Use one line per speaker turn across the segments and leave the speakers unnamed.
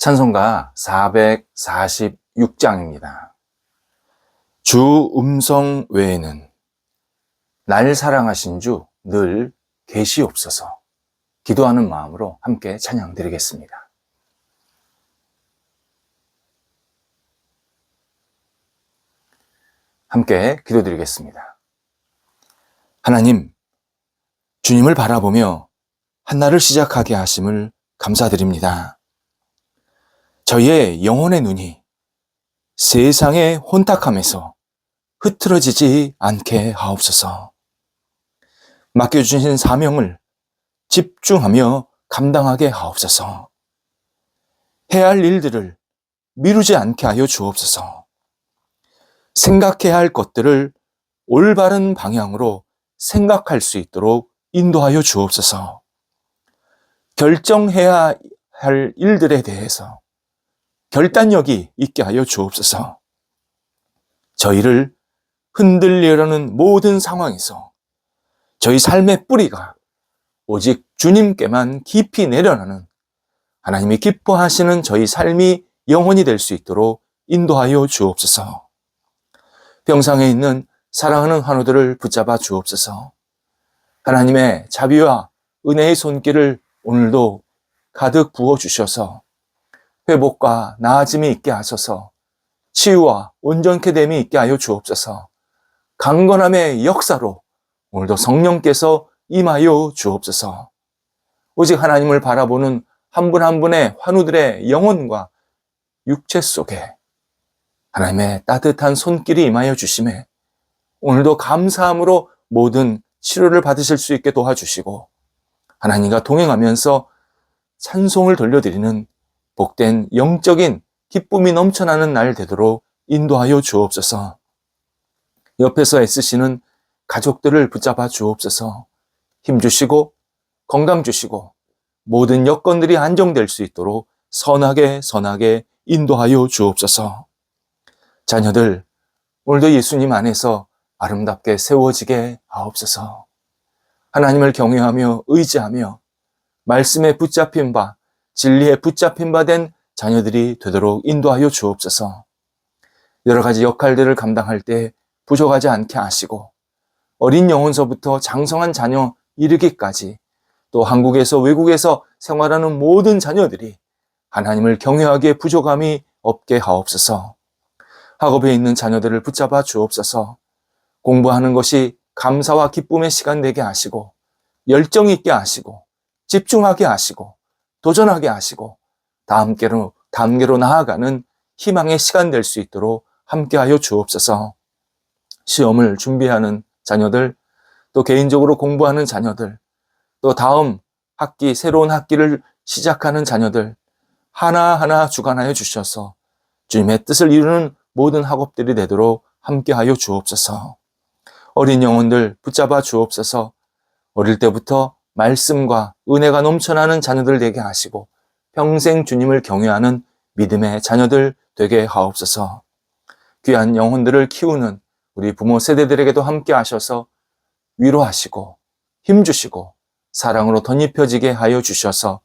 찬송가 446장입니다. 주 음성 외에는 날 사랑하신 주 늘 계시옵소서. 기도하는 마음으로 함께 찬양 드리겠습니다. 함께 기도드리겠습니다. 하나님, 주님을 바라보며 한날을 시작하게 하심을 감사드립니다. 저희의 영혼의 눈이 세상의 혼탁함에서 흐트러지지 않게 하옵소서. 맡겨주신 사명을 집중하며 감당하게 하옵소서. 해야 할 일들을 미루지 않게 하여 주옵소서. 생각해야 할 것들을 올바른 방향으로 생각할 수 있도록 인도하여 주옵소서. 결정해야 할 일들에 대해서 결단력이 있게 하여 주옵소서. 저희를 흔들리려는 모든 상황에서 저희 삶의 뿌리가 오직 주님께만 깊이 내려가는 하나님이 기뻐하시는 저희 삶이 영원히 될 수 있도록 인도하여 주옵소서. 병상에 있는 사랑하는 환우들을 붙잡아 주옵소서. 하나님의 자비와 은혜의 손길을 오늘도 가득 부어주셔서 회복과 나아짐이 있게 하소서. 치유와 온전케 됨이 있게 하여 주옵소서. 강건함의 역사로 오늘도 성령께서 임하여 주옵소서. 오직 하나님을 바라보는 한 분 한 분의 환우들의 영혼과 육체 속에 하나님의 따뜻한 손길이 임하여 주심에 오늘도 감사함으로 모든 치료를 받으실 수 있게 도와주시고 하나님과 동행하면서 찬송을 돌려드리는 복된 영적인 기쁨이 넘쳐나는 날 되도록 인도하여 주옵소서. 옆에서 애쓰시는 가족들을 붙잡아 주옵소서. 힘 주시고 건강 주시고 모든 여건들이 안정될 수 있도록 선하게 인도하여 주옵소서. 자녀들 오늘도 예수님 안에서 아름답게 세워지게 하옵소서. 하나님을 경외하며 의지하며 말씀에 붙잡힌 바 진리에 붙잡힌 바 된 자녀들이 되도록 인도하여 주옵소서. 여러 가지 역할들을 감당할 때 부족하지 않게 하시고 어린 영혼서부터 장성한 자녀 이르기까지 또 한국에서 외국에서 생활하는 모든 자녀들이 하나님을 경외하기에 부족함이 없게 하옵소서. 학업에 있는 자녀들을 붙잡아 주옵소서. 공부하는 것이 감사와 기쁨의 시간 되게 하시고 열정 있게 하시고 집중하게 하시고 도전하게 하시고 다음계로 나아가는 희망의 시간 될 수 있도록 함께하여 주옵소서. 시험을 준비하는 자녀들, 또 개인적으로 공부하는 자녀들, 또 다음 학기, 새로운 학기를 시작하는 자녀들 하나하나 주관하여 주셔서 주님의 뜻을 이루는 모든 학업들이 되도록 함께하여 주옵소서. 어린 영혼들 붙잡아 주옵소서. 어릴 때부터 말씀과 은혜가 넘쳐나는 자녀들 되게 하시고 평생 주님을 경외하는 믿음의 자녀들 되게 하옵소서. 귀한 영혼들을 키우는 우리 부모 세대들에게도 함께 하셔서 위로하시고 힘주시고 사랑으로 덧입혀지게 하여 주셔서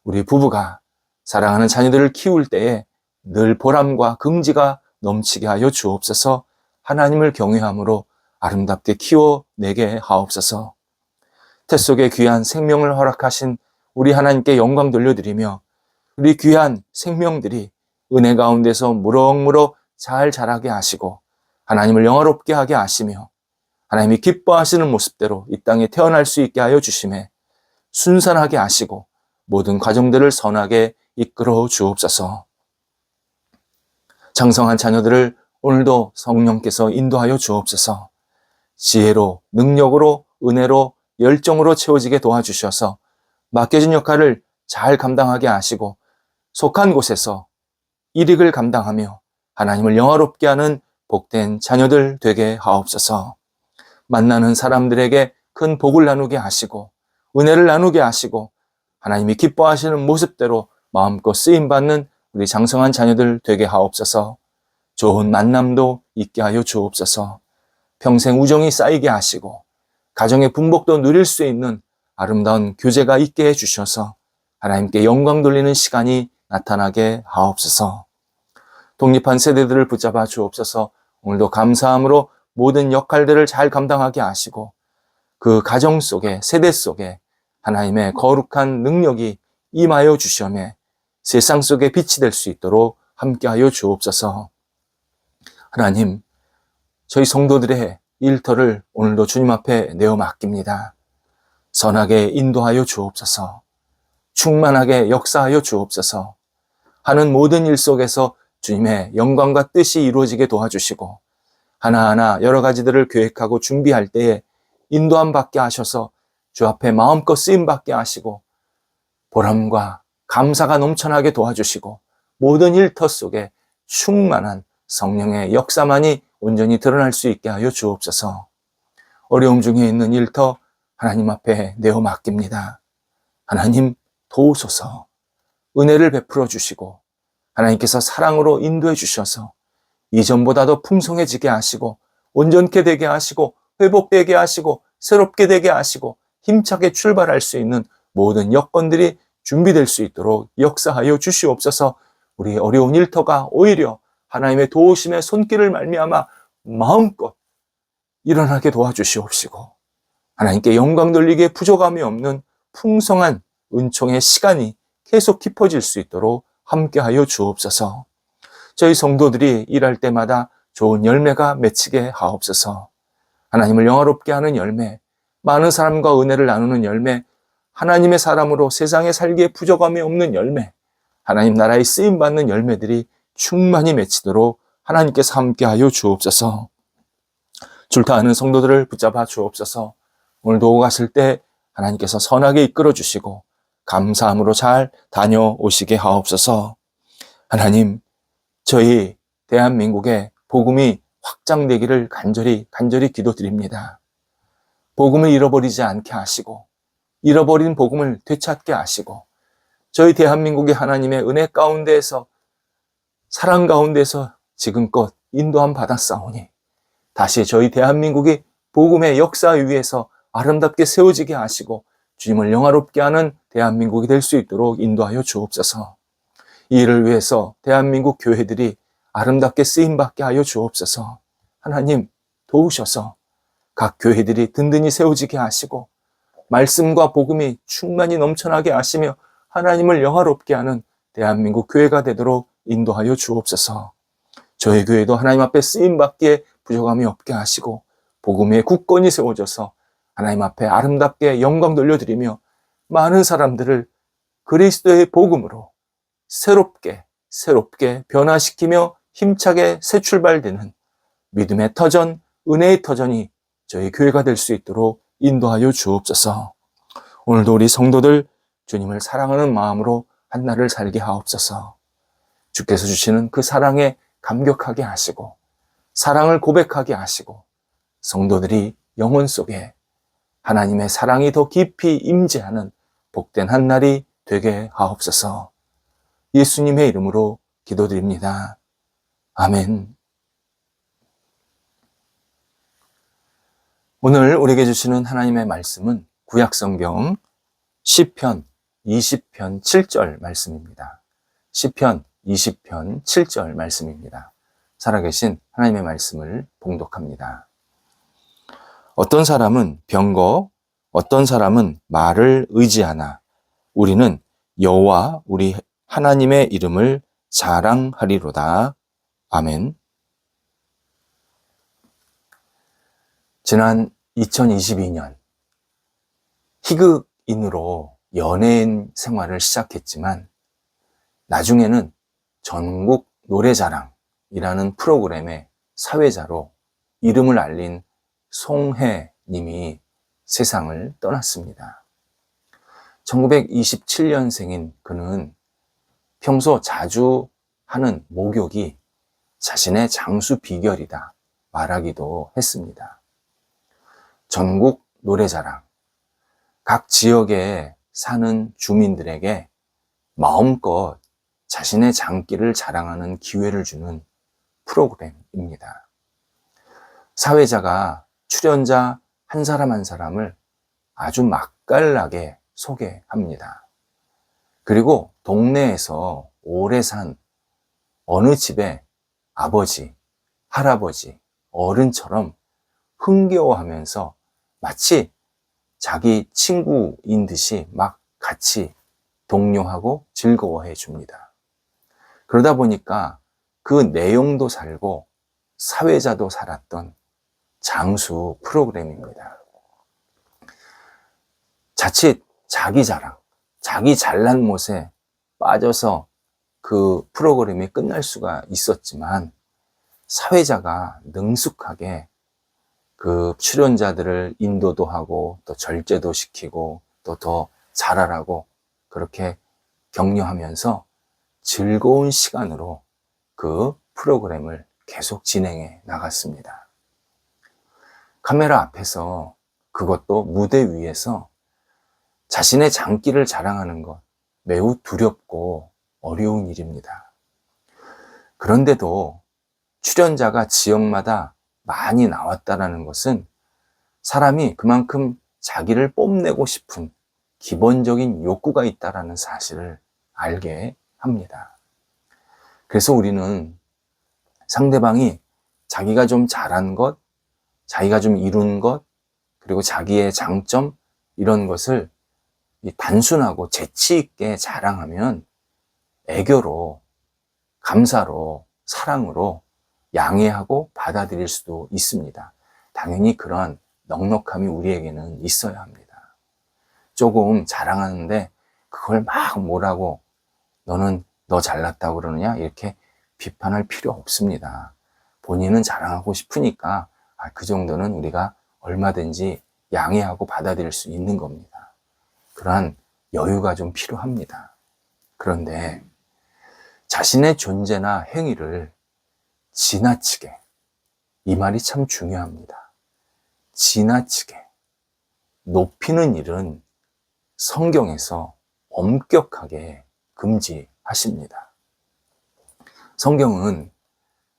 우리 부부가 사랑하는 자녀들을 키울 때에 늘 보람과 긍지가 넘치게 하여 주옵소서. 하나님을 경외함으로 아름답게 키워내게 하옵소서. 태 속에 귀한 생명을 허락하신 우리 하나님께 영광 돌려드리며 우리 귀한 생명들이 은혜 가운데서 무럭무럭 잘 자라게 하시고 하나님을 영화롭게 하게 하시며 하나님이 기뻐하시는 모습대로 이 땅에 태어날 수 있게 하여 주심에 순산하게 하시고 모든 과정들을 선하게 이끌어 주옵소서. 장성한 자녀들을 오늘도 성령께서 인도하여 주옵소서. 지혜로 능력으로 은혜로 열정으로 채워지게 도와주셔서 맡겨진 역할을 잘 감당하게 하시고 속한 곳에서 일익을 감당하며 하나님을 영화롭게 하는 복된 자녀들 되게 하옵소서. 만나는 사람들에게 큰 복을 나누게 하시고 은혜를 나누게 하시고 하나님이 기뻐하시는 모습대로 마음껏 쓰임받는 우리 장성한 자녀들 되게 하옵소서. 좋은 만남도 있게 하여 주옵소서. 평생 우정이 쌓이게 하시고 가정의 분복도 누릴 수 있는 아름다운 교제가 있게 해주셔서 하나님께 영광 돌리는 시간이 나타나게 하옵소서. 독립한 세대들을 붙잡아 주옵소서. 오늘도 감사함으로 모든 역할들을 잘 감당하게 하시고 그 가정 속에, 세대 속에 하나님의 거룩한 능력이 임하여 주시오매 세상 속에 빛이 될 수 있도록 함께하여 주옵소서. 하나님, 저희 성도들의 일터를 오늘도 주님 앞에 내어 맡깁니다. 선하게 인도하여 주옵소서. 충만하게 역사하여 주옵소서. 하는 모든 일 속에서 주님의 영광과 뜻이 이루어지게 도와주시고 하나하나 여러 가지들을 계획하고 준비할 때에 인도함 받게 하셔서 주 앞에 마음껏 쓰임 받게 하시고 보람과 감사가 넘쳐나게 도와주시고 모든 일터 속에 충만한 성령의 역사만이 온전히 드러날 수 있게 하여 주옵소서. 어려움 중에 있는 일터 하나님 앞에 내어 맡깁니다. 하나님 도우소서. 은혜를 베풀어 주시고 하나님께서 사랑으로 인도해 주셔서 이전보다도 풍성해지게 하시고 온전케 되게 하시고 회복되게 하시고 새롭게 되게 하시고 힘차게 출발할 수 있는 모든 여건들이 준비될 수 있도록 역사하여 주시옵소서. 우리 어려운 일터가 오히려 하나님의 도우심의 손길을 말미암아 마음껏 일어나게 도와주시옵시고 하나님께 영광 돌리기에 부족함이 없는 풍성한 은총의 시간이 계속 깊어질 수 있도록 함께하여 주옵소서. 저희 성도들이 일할 때마다 좋은 열매가 맺히게 하옵소서. 하나님을 영화롭게 하는 열매, 많은 사람과 은혜를 나누는 열매, 하나님의 사람으로 세상에 살기에 부족함이 없는 열매, 하나님 나라에 쓰임받는 열매들이 충만히 맺히도록 하나님께서 함께하여 주옵소서. 줄타하는 성도들을 붙잡아 주옵소서. 오늘도 오고 가실 때 하나님께서 선하게 이끌어 주시고 감사함으로 잘 다녀오시게 하옵소서. 하나님, 저희 대한민국의 복음이 확장되기를 간절히 기도드립니다. 복음을 잃어버리지 않게 하시고 잃어버린 복음을 되찾게 하시고 저희 대한민국이 하나님의 은혜 가운데에서 사랑 가운데서 지금껏 인도함 받았사오니 다시 저희 대한민국이 복음의 역사 위에서 아름답게 세워지게 하시고 주님을 영화롭게 하는 대한민국이 될 수 있도록 인도하여 주옵소서. 이 일을 위해서 대한민국 교회들이 아름답게 쓰임받게 하여 주옵소서. 하나님 도우셔서 각 교회들이 든든히 세워지게 하시고 말씀과 복음이 충만히 넘쳐나게 하시며 하나님을 영화롭게 하는 대한민국 교회가 되도록 인도하여 주옵소서. 저희 교회도 하나님 앞에 쓰임받기에 부족함이 없게 하시고 복음의 굳건히 세워져서 하나님 앞에 아름답게 영광 돌려드리며 많은 사람들을 그리스도의 복음으로 새롭게 변화시키며 힘차게 새 출발되는 믿음의 터전, 은혜의 터전이 저희 교회가 될 수 있도록 인도하여 주옵소서. 오늘도 우리 성도들 주님을 사랑하는 마음으로 한 날을 살게 하옵소서. 주께서 주시는 그 사랑에 감격하게 하시고 사랑을 고백하게 하시고 성도들이 영혼 속에 하나님의 사랑이 더 깊이 임재하는 복된 한 날이 되게 하옵소서. 예수님의 이름으로 기도드립니다. 아멘. 오늘 우리에게 주시는 하나님의 말씀은 구약성경 시편 20편 7절 말씀입니다. 시편 20편 7절 말씀입니다. 살아계신 하나님의 말씀을 봉독합니다. 어떤 사람은 병거, 어떤 사람은 말을 의지하나 우리는 여호와 우리 하나님의 이름을 자랑하리로다. 아멘. 지난 2022년 희극인으로 연예인 생활을 시작했지만 나중에는 전국 노래자랑이라는 프로그램의 사회자로 이름을 알린 송혜 님이 세상을 떠났습니다. 1927년생인 그는 평소 자주 하는 목욕이 자신의 장수 비결이다 말하기도 했습니다. 전국 노래자랑, 각 지역에 사는 주민들에게 마음껏 자신의 장기를 자랑하는 기회를 주는 프로그램입니다. 사회자가 출연자 한 사람 한 사람을 아주 맛깔나게 소개합니다. 그리고 동네에서 오래 산 어느 집의 아버지, 할아버지, 어른처럼 흥겨워하면서 마치 자기 친구인 듯이 막 같이 동요하고 즐거워해 줍니다. 그러다 보니까 그 내용도 살고 사회자도 살았던 장수 프로그램입니다. 자칫 자기 자랑, 자기 잘난 못에 빠져서 그 프로그램이 끝날 수가 있었지만 사회자가 능숙하게 그 출연자들을 인도도 하고 또 절제도 시키고 또 더 잘하라고 그렇게 격려하면서 즐거운 시간으로 그 프로그램을 계속 진행해 나갔습니다. 카메라 앞에서, 그것도 무대 위에서 자신의 장기를 자랑하는 것 매우 두렵고 어려운 일입니다. 그런데도 출연자가 지역마다 많이 나왔다는 것은 사람이 그만큼 자기를 뽐내고 싶은 기본적인 욕구가 있다는 사실을 알게 합니다. 그래서 우리는 상대방이 자기가 좀 잘한 것, 자기가 좀 이룬 것, 그리고 자기의 장점, 이런 것을 단순하고 재치 있게 자랑하면 애교로, 감사로, 사랑으로 양해하고 받아들일 수도 있습니다. 당연히 그러한 넉넉함이 우리에게는 있어야 합니다. 조금 자랑하는데 그걸 막 뭐라고, 너는 너 잘났다고 그러느냐, 이렇게 비판할 필요 없습니다. 본인은 자랑하고 싶으니까 그 정도는 우리가 얼마든지 양해하고 받아들일 수 있는 겁니다. 그러한 여유가 좀 필요합니다. 그런데 자신의 존재나 행위를 지나치게, 이 말이 참 중요합니다. 지나치게 높이는 일은 성경에서 엄격하게 금지하십니다. 성경은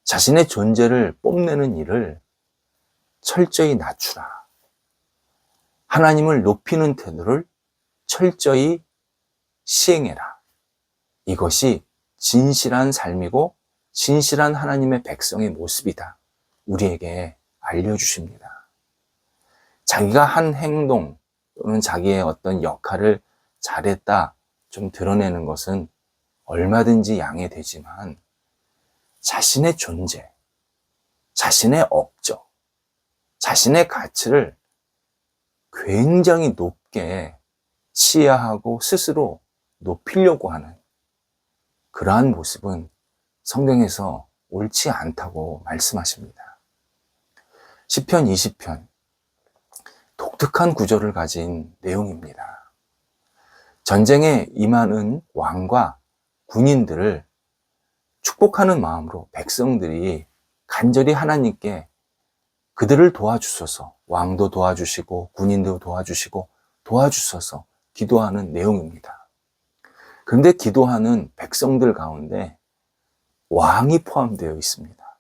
자신의 존재를 뽐내는 일을 철저히 낮추라, 하나님을 높이는 태도를 철저히 시행해라, 이것이 진실한 삶이고 진실한 하나님의 백성의 모습이다, 우리에게 알려주십니다. 자기가 한 행동 또는 자기의 어떤 역할을 잘했다 좀 드러내는 것은 얼마든지 양해되지만 자신의 존재, 자신의 업적, 자신의 가치를 굉장히 높게 치하하고 스스로 높이려고 하는 그러한 모습은 성경에서 옳지 않다고 말씀하십니다. 시편 20편, 독특한 구조를 가진 내용입니다. 전쟁에 임하는 왕과 군인들을 축복하는 마음으로 백성들이 간절히 하나님께 그들을 도와주소서, 왕도 도와주시고 군인도 도와주시고 도와주소서 기도하는 내용입니다. 그런데 기도하는 백성들 가운데 왕이 포함되어 있습니다.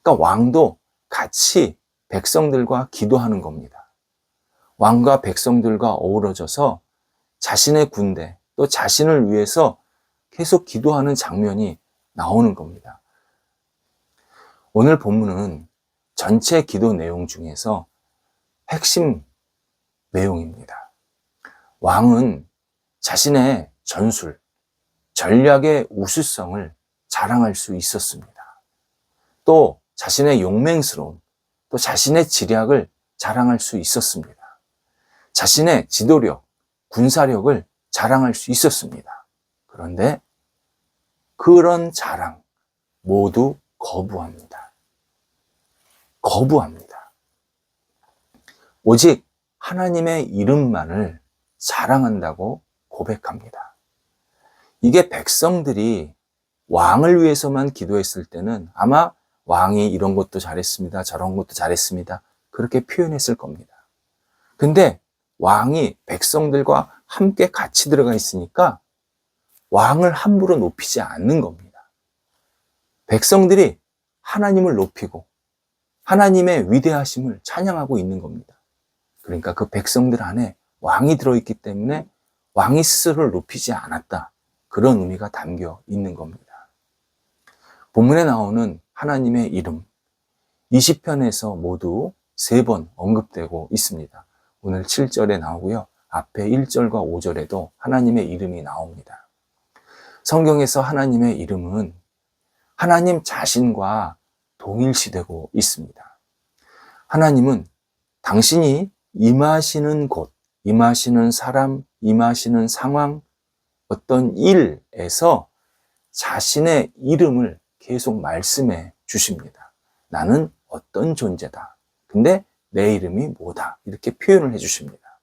그러니까 왕도 같이 백성들과 기도하는 겁니다. 왕과 백성들과 어우러져서 자신의 군대, 또 자신을 위해서 계속 기도하는 장면이 나오는 겁니다. 오늘 본문은 전체 기도 내용 중에서 핵심 내용입니다. 왕은 자신의 전술, 전략의 우수성을 자랑할 수 있었습니다. 또 자신의 용맹스러움, 또 자신의 지략을 자랑할 수 있었습니다. 자신의 지도력, 군사력을 자랑할 수 있었습니다. 그런데 그런 자랑 모두 거부합니다. 거부합니다. 오직 하나님의 이름만을 자랑한다고 고백합니다. 이게 백성들이 왕을 위해서만 기도했을 때는 아마 왕이 이런 것도 잘했습니다, 저런 것도 잘했습니다, 그렇게 표현했을 겁니다. 근데 왕이 백성들과 함께 같이 들어가 있으니까 왕을 함부로 높이지 않는 겁니다. 백성들이 하나님을 높이고 하나님의 위대하심을 찬양하고 있는 겁니다. 그러니까 그 백성들 안에 왕이 들어있기 때문에 왕이 스스로를 높이지 않았다, 그런 의미가 담겨 있는 겁니다. 본문에 나오는 하나님의 이름 20편에서 모두 3번 언급되고 있습니다. 오늘 7절에 나오고요. 앞에 1절과 5절에도 하나님의 이름이 나옵니다. 성경에서 하나님의 이름은 하나님 자신과 동일시되고 있습니다. 하나님은 당신이 임하시는 곳, 임하시는 사람, 임하시는 상황, 어떤 일에서 자신의 이름을 계속 말씀해 주십니다. 나는 어떤 존재다. 근데 내 이름이 뭐다. 이렇게 표현을 해 주십니다.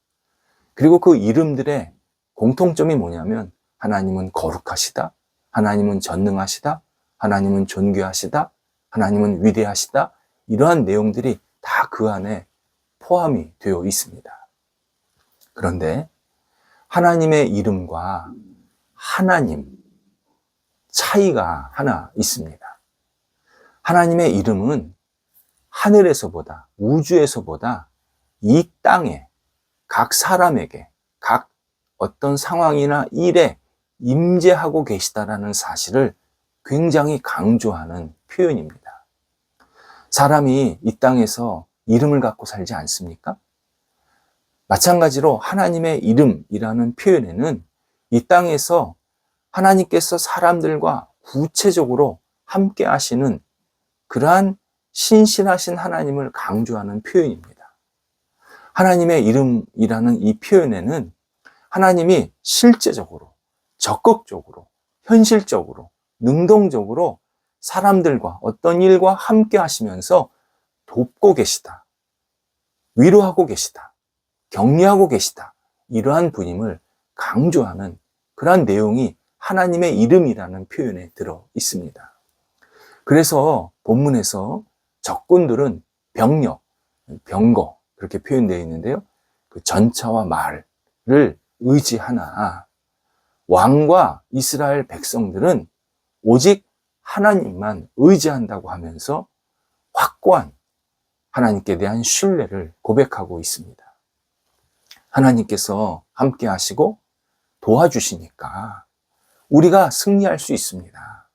그리고 그 이름들의 공통점이 뭐냐면 하나님은 거룩하시다. 하나님은 전능하시다. 하나님은 존귀하시다. 하나님은 위대하시다. 이러한 내용들이 다 그 안에 포함이 되어 있습니다. 그런데 하나님의 이름과 하나님 차이가 하나 있습니다. 하나님의 이름은 하늘에서보다, 우주에서보다 이 땅에 각 사람에게, 각 어떤 상황이나 일에 임재하고 계시다라는 사실을 굉장히 강조하는 표현입니다. 사람이 이 땅에서 이름을 갖고 살지 않습니까? 마찬가지로 하나님의 이름이라는 표현에는 이 땅에서 하나님께서 사람들과 구체적으로 함께 하시는 그러한 신실하신 하나님을 강조하는 표현입니다. 하나님의 이름이라는 이 표현에는 하나님이 실제적으로, 적극적으로, 현실적으로, 능동적으로 사람들과 어떤 일과 함께 하시면서 돕고 계시다, 위로하고 계시다, 격려하고 계시다, 이러한 분임을 강조하는 그러한 내용이 하나님의 이름이라는 표현에 들어 있습니다. 그래서 본문에서 적군들은 병력, 병거 그렇게 표현되어 있는데요. 그 전차와 말을 의지하나 왕과 이스라엘 백성들은 오직 하나님만 의지한다고 하면서 확고한 하나님께 대한 신뢰를 고백하고 있습니다. 하나님께서 함께 하시고 도와주시니까 우리가 승리할 수 있습니다.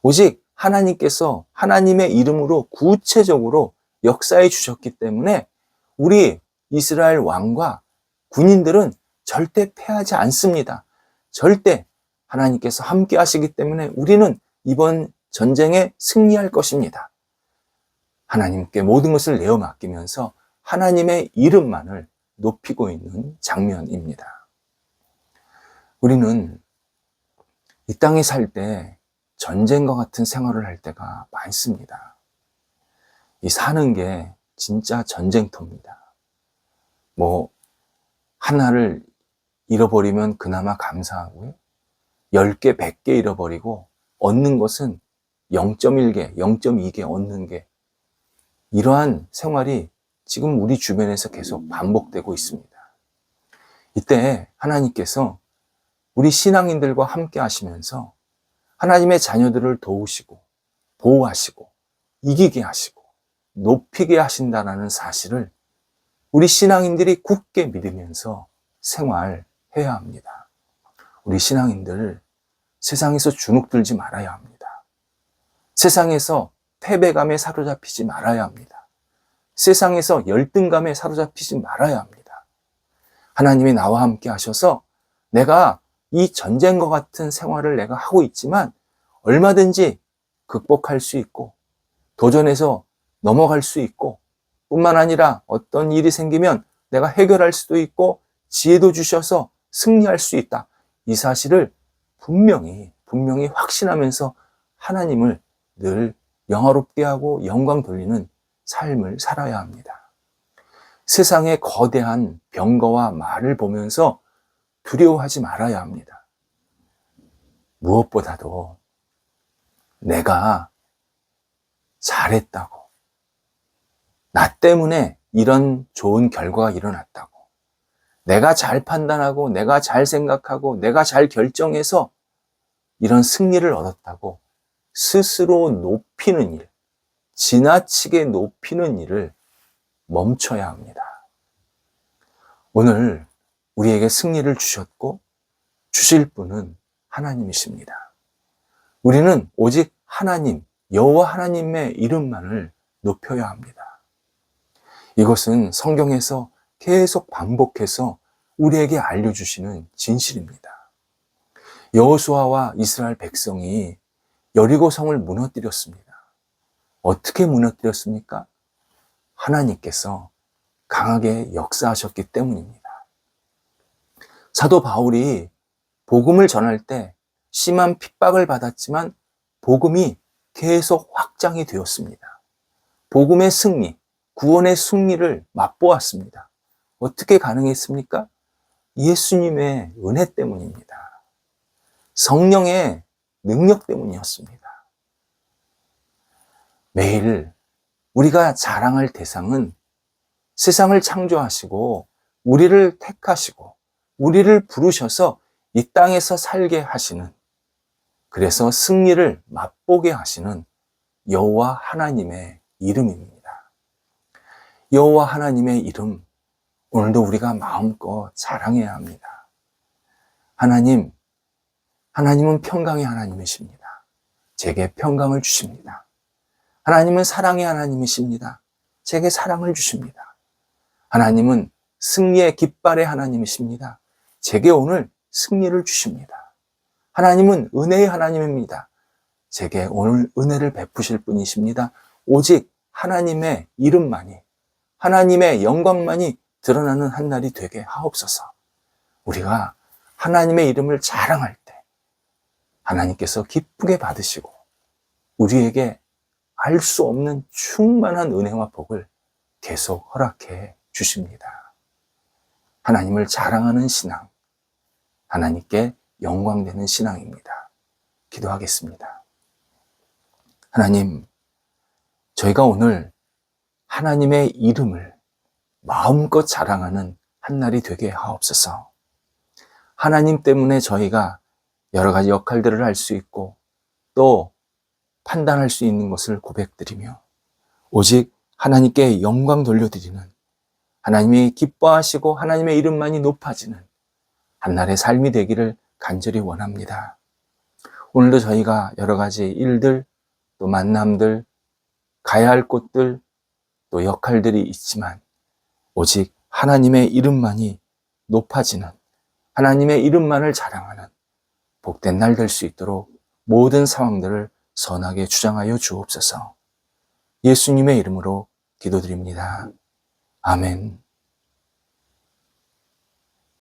오직 하나님께서 하나님의 이름으로 구체적으로 역사해 주셨기 때문에 우리 이스라엘 왕과 군인들은 절대 패하지 않습니다. 절대 하나님께서 함께 하시기 때문에 우리는 이번 전쟁에 승리할 것입니다. 하나님께 모든 것을 내어 맡기면서 하나님의 이름만을 높이고 있는 장면입니다. 우리는 이 땅에 살 때 전쟁과 같은 생활을 할 때가 많습니다. 이 사는 게 진짜 전쟁터입니다. 하나를 잃어버리면 그나마 감사하고요. 10개, 100개 잃어버리고 얻는 것은 0.1개, 0.2개 얻는 게 이러한 생활이 지금 우리 주변에서 계속 반복되고 있습니다. 이때 하나님께서 우리 신앙인들과 함께 하시면서 하나님의 자녀들을 도우시고 보호하시고 이기게 하시고 높이게 하신다는 사실을 우리 신앙인들이 굳게 믿으면서 생활해야 합니다. 우리 신앙인들 세상에서 주눅들지 말아야 합니다. 세상에서 패배감에 사로잡히지 말아야 합니다. 세상에서 열등감에 사로잡히지 말아야 합니다. 하나님이 나와 함께 하셔서 내가 이 전쟁과 같은 생활을 내가 하고 있지만 얼마든지 극복할 수 있고 도전해서 넘어갈 수 있고 뿐만 아니라 어떤 일이 생기면 내가 해결할 수도 있고 지혜도 주셔서 승리할 수 있다. 이 사실을 분명히 확신하면서 하나님을 늘 영화롭게 하고 영광 돌리는 삶을 살아야 합니다. 세상의 거대한 병거와 말을 보면서 두려워하지 말아야 합니다. 무엇보다도 내가 잘했다고, 나 때문에 이런 좋은 결과가 일어났다고, 내가 잘 판단하고 내가 잘 생각하고 내가 잘 결정해서 이런 승리를 얻었다고 스스로 높이는 일, 지나치게 높이는 일을 멈춰야 합니다. 오늘 우리에게 승리를 주셨고 주실 분은 하나님이십니다. 우리는 오직 하나님, 여호와 하나님의 이름만을 높여야 합니다. 이것은 성경에서 계속 반복해서 우리에게 알려주시는 진실입니다. 여호수아와 이스라엘 백성이 여리고 성을 무너뜨렸습니다. 어떻게 무너뜨렸습니까? 하나님께서 강하게 역사하셨기 때문입니다. 사도 바울이 복음을 전할 때 심한 핍박을 받았지만 복음이 계속 확장이 되었습니다. 복음의 승리, 구원의 승리를 맛보았습니다. 어떻게 가능했습니까? 예수님의 은혜 때문입니다. 성령의 능력 때문이었습니다. 매일 우리가 자랑할 대상은 세상을 창조하시고 우리를 택하시고 우리를 부르셔서 이 땅에서 살게 하시는, 그래서 승리를 맛보게 하시는 여호와 하나님의 이름입니다. 여호와 하나님의 이름, 오늘도 우리가 마음껏 자랑해야 합니다. 하나님은 평강의 하나님이십니다. 제게 평강을 주십니다. 하나님은 사랑의 하나님이십니다. 제게 사랑을 주십니다. 하나님은 승리의 깃발의 하나님이십니다. 제게 오늘 승리를 주십니다. 하나님은 은혜의 하나님입니다. 제게 오늘 은혜를 베푸실 분이십니다. 오직 하나님의 이름만이, 하나님의 영광만이 드러나는 한 날이 되게 하옵소서. 우리가 하나님의 이름을 자랑할 때 하나님께서 기쁘게 받으시고 우리에게 알 수 없는 충만한 은혜와 복을 계속 허락해 주십니다. 하나님을 자랑하는 신앙, 하나님께 영광되는 신앙입니다. 기도하겠습니다. 하나님, 저희가 오늘 하나님의 이름을 마음껏 자랑하는 한 날이 되게 하옵소서. 하나님 때문에 저희가 여러 가지 역할들을 할 수 있고 또 판단할 수 있는 것을 고백드리며 오직 하나님께 영광 돌려드리는, 하나님이 기뻐하시고 하나님의 이름만이 높아지는 한날의 삶이 되기를 간절히 원합니다. 오늘도 저희가 여러 가지 일들, 또 만남들, 가야 할 곳들, 또 역할들이 있지만 오직 하나님의 이름만이 높아지는, 하나님의 이름만을 자랑하는 복된 날 될 수 있도록 모든 상황들을 선하게 주장하여 주옵소서. 예수님의 이름으로 기도드립니다. 아멘.